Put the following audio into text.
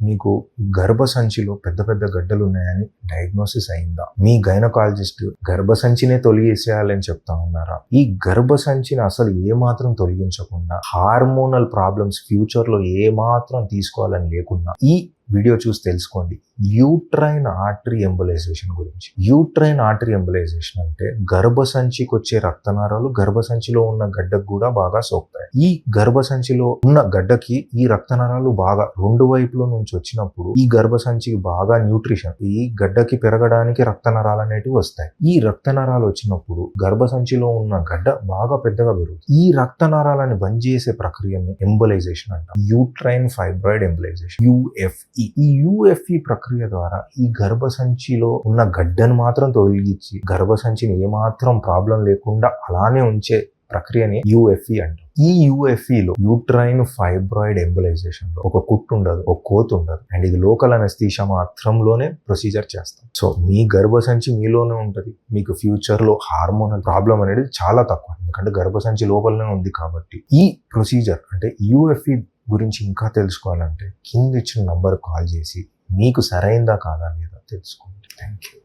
మీకు గర్భసంచిలో పెద్ద పెద్ద గడ్డలు ఉన్నాయని డయాగ్నోసిస్ అయిందా? మీ గైనకాలజిస్ట్ గర్భసంచినే తొలగేసేయాలని చెప్తా ఉన్నారా? ఈ గర్భసంచిని అసలు ఏమాత్రం తొలగించకుండా హార్మోనల్ ప్రాబ్లమ్స్ ఫ్యూచర్ లో ఏమాత్రం తీసుకోవాలని లేకుండా ఈ వీడియో చూసి తెలుసుకోండి యూట్రైన్ ఆర్టరీ ఎంబలైజేషన్ గురించి. యూట్రైన్ ఆర్టరీ ఎంబలైజేషన్ అంటే గర్భసంచికి వచ్చే రక్తనాళాలు గర్భసంచిలో ఉన్న గడ్డకు కూడా బాగా సోకుతాయి. ఈ గర్భసంచిలో ఉన్న గడ్డకి ఈ రక్తనాళాలు బాగా రెండు వైపుల నుంచి వచ్చినప్పుడు ఈ గర్భసంచికి బాగా న్యూట్రిషన్, ఈ గడ్డకి పెరగడానికి రక్తనరాలు అనేటివి వస్తాయి. ఈ రక్తనరాలు వచ్చినప్పుడు గర్భసంచిలో ఉన్న గడ్డ బాగా పెద్దగా పెరుగుతుంది. ఈ రక్తనరాలని బంద్ చేసే ప్రక్రియని ఎంబలైజేషన్ అంటాం. Uterine fibroid embolisation, UFE. ఈ UFE ప్రక్రియ ద్వారా ఈ గర్భసంచిలో ఉన్న గడ్డను మాత్రం తొలగించి గర్భసంచిని ఏమాత్రం ప్రాబ్లం లేకుండా అలానే ఉంచే ప్రక్రియని UFE అంటాం. ఈ UFEలో యూట్రైన్ ఫైబ్రాయిడ్ ఎంబలైజేషన్ లో ఒక కుట్టు ఉండదు, ఒక కోతు ఉండదు, అండ్ ఇది లోకల్ అనస్థీషియా మాత్రంలోనే ప్రొసీజర్ చేస్తాం. సో మీ గర్భసంచి మీలోనే ఉంటది. మీకు ఫ్యూచర్ లో హార్మోనల్ ప్రాబ్లం అనేది చాలా తక్కువ, ఎందుకంటే గర్భసంచి లోపలనే ఉంది కాబట్టి. ఈ ప్రొసీజర్ అంటే UFE గురించి ఇంకా తెలుసుకోవాలంటే కింద ఇచ్చిన నంబర్ కాల్ చేసి మీకు సరైందా కాదా లేదా తెలుసుకోండి. Thank you.